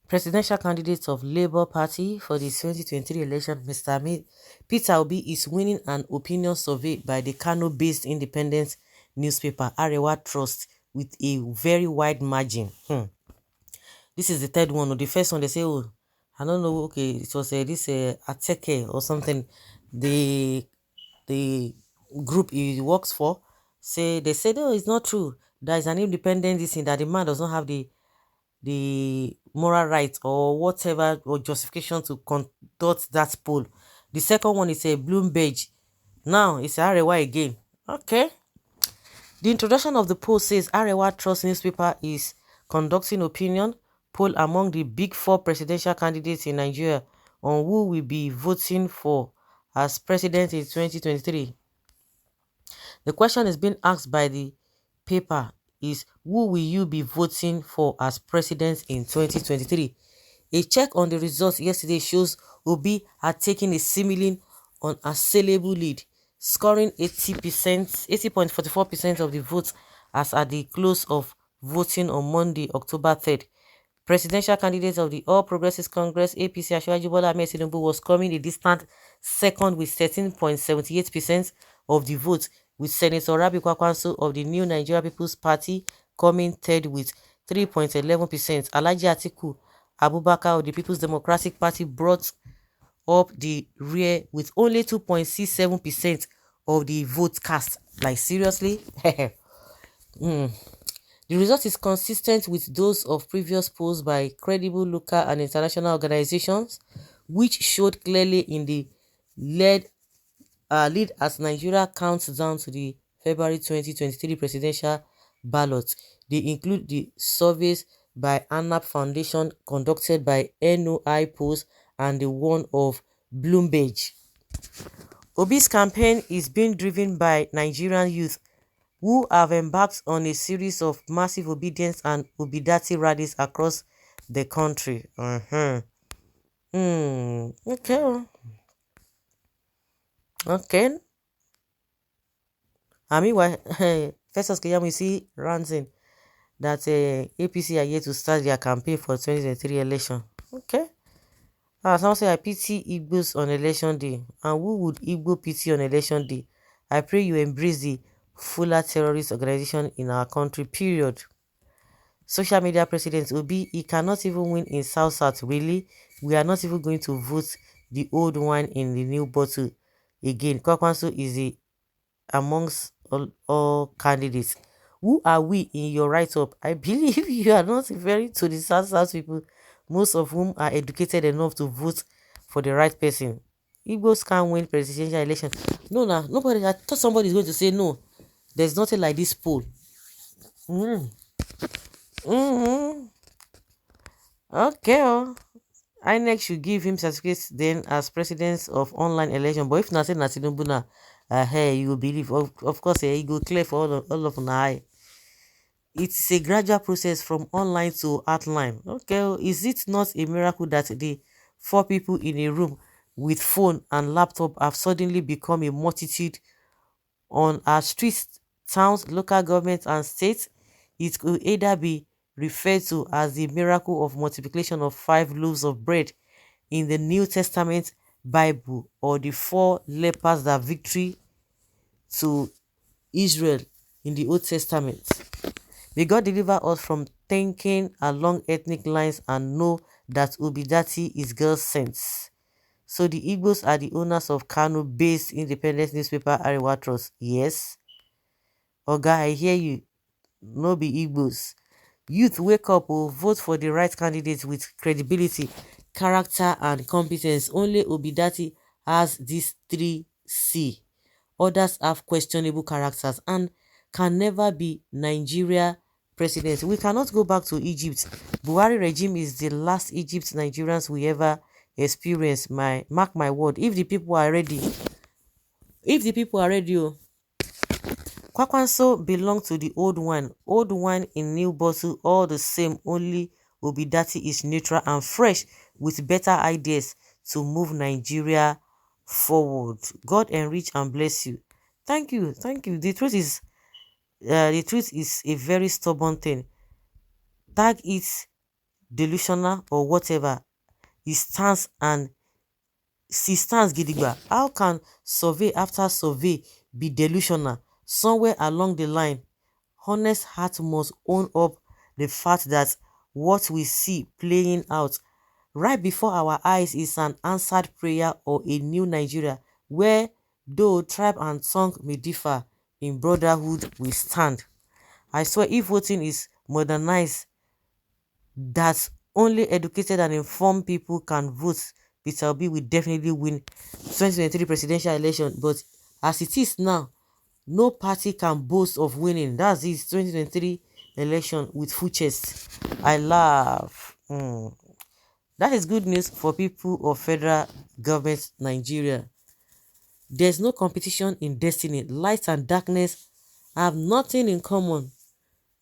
Presidential candidate of Labour Party for the 2023 election, Mr. Peter Obi, is winning an opinion survey by the Kano-based independent newspaper Arewa Trust with a very wide margin. This is the third one. Or the first one, they say, oh, I don't know, okay, it was this Ateke or something. The group he works for, they said, no, it's not true. There is an independent this thing that the man does not have the moral right or whatever or justification to conduct that poll. The second one is a Bloomberg. Now it's Arewa again. Okay. The introduction of the poll says Arewa Trust newspaper is conducting opinion poll among the big four presidential candidates in Nigeria on who will be voting for as president in 2023. The question is being asked by the paper is, who will you be voting for as president in 2023? A check on the results yesterday shows Obi had taken a seemingly unassailable lead, scoring 80.44% of the votes as at the close of voting on Monday, October 3rd. Presidential candidate of the All Progressives Congress, APC, Asiwaju Bola Ahmed Tinubu, was coming a distant second with 13.78% of the votes, with Senator Rabi Kwakwanso of the New Nigeria People's Party coming third with 3.11%. Alhaji Atiku Abubakar of the People's Democratic Party brought up the rear with only 2.67% of the votes cast. Like, seriously? The result is consistent with those of previous polls by credible local and international organizations, which showed clearly in the lead as Nigeria counts down to the February 2023 presidential ballot. They include the surveys by ANAP Foundation conducted by NOI Polls and the one of Bloomberg. Obi's campaign is being driven by Nigerian youth who have embarked on a series of massive obedience and obidati rallies across the country. Okay. Okay. I mean, why? First, we see ranting that APC are yet to start their campaign for 2023 election. Okay. Someone say I pity Igbos on election day. And who would Igbo pity on election day? I pray you embrace the fuller terrorist organization in our country, period. Social media president Obi, he cannot even win in South. Really? We are not even going to vote the old wine in the new bottle again. Kwakwanso is amongst all candidates. Who are we in your write-up? I believe you are not referring to the South people, most of whom are educated enough to vote for the right person. Igbos can't win presidential election. No, nobody. I thought somebody is going to say no. There's nothing like this poll. Okay. INEC should give him certificates then as president of online election. But if not, say Tinubu na, hey, you will believe. Of course, he go clear for all of an eye. It's a gradual process from online to outline. Okay, is it not a miracle that the four people in a room with phone and laptop have suddenly become a multitude on our streets, towns, local governments, and states? It could either be referred to as the miracle of multiplication of 5 loaves of bread in the New Testament Bible, or the 4 lepers that victory to Israel in the Old Testament. May God deliver us from thinking along ethnic lines and know that Obidati is God's sense. So the Igbos are the owners of Kano-based independent newspaper Arewa Trust. Yes. Oga, I hear you. No be Igbos. Youth, wake up or vote for the right candidate with credibility, character, and competence. Only Obidati has these 3C. Others have questionable characters and can never be Nigeria president. We cannot go back to Egypt. Buhari regime is the last Egypt Nigerians we ever experience. Mark my word. If the people are ready, Kwakwanso belong to the old wine in new bottle, all the same. Only Obidati is neutral and fresh with better ideas to move Nigeria forward. God enrich and bless you. Thank you. The truth is a very stubborn thing. Tag it delusional or whatever. He stands and he stands gidigba. How can survey after survey be delusional? Somewhere along the line, honest heart must own up the fact that what we see playing out right before our eyes is an answered prayer or a new Nigeria where, though tribe and tongue may differ, in brotherhood we stand. I swear, if voting is modernized, that only educated and informed people can vote, Peter Obi will definitely win 2023 presidential election. But as it is now, no party can boast of winning. That's his 2023 election with full chest. I laugh. That is good news for people of federal government Nigeria. There's no competition in destiny. Light and darkness have nothing in common,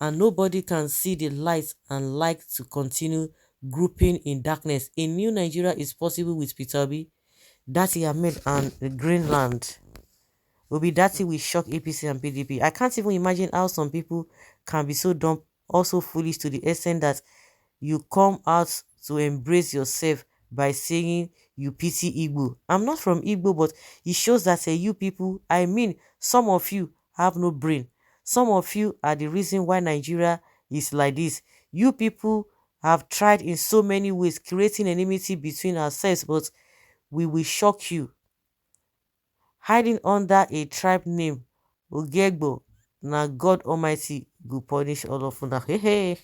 and nobody can see the light and like to continue grouping in darkness. A new Nigeria is possible with Peter Obi, Dati Ahmed, and the Greenland. Obi Dati will shock APC and PDP. I can't even imagine how some people can be so dumb, also foolish to the extent that you come out to embrace yourself by saying you pity Igbo. I'm not from Igbo, but it shows that you people, I mean, some of you have no brain. Some of you are the reason why Nigeria is like this. You people have tried in so many ways creating enmity between ourselves, but we will shock you. Hiding under a tribe name, Ogegbo, na God Almighty will punish all of una. Hey, hey.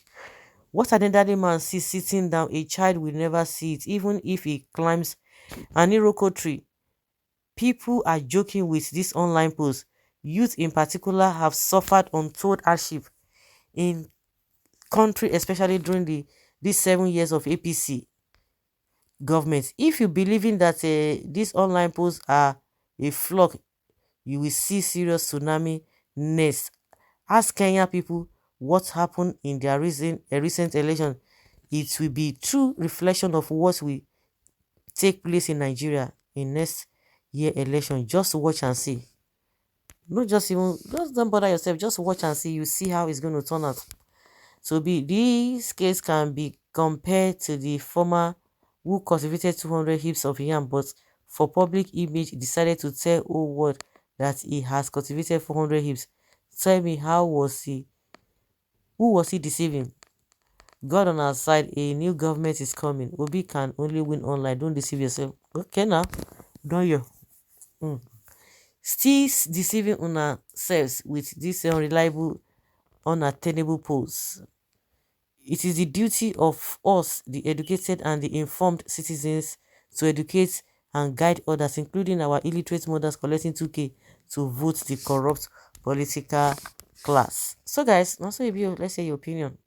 What an elderly man sees sitting down, a child will never see it, even if he climbs an iroko tree. People are joking with this online post. Youth in particular have suffered untold hardship in country, especially during these 7 years of APC government. If you believe in that these online posts are a flock, you will see serious tsunami next. Ask Kenya people what happened in their recent election. It will be true reflection of what will take place in Nigeria in next year election. Just watch and see. Not just even, just don't bother yourself. Just watch and see. You see how it's going to turn out. So this case can be compared to the former who cultivated 200 heaps of yam, but for public image decided to tell whole world that he has cultivated 400 heaps. Tell me, how was he? Who was he deceiving? God on our side, a new government is coming. Obi can only win online. Don't deceive yourself. Okay now, don't you? Still deceiving on ourselves with this unreliable, unattainable polls. It is the duty of us, the educated and the informed citizens, to educate and guide others, including our illiterate mothers collecting 2K to vote the corrupt political class. So guys, now so let's say your opinion.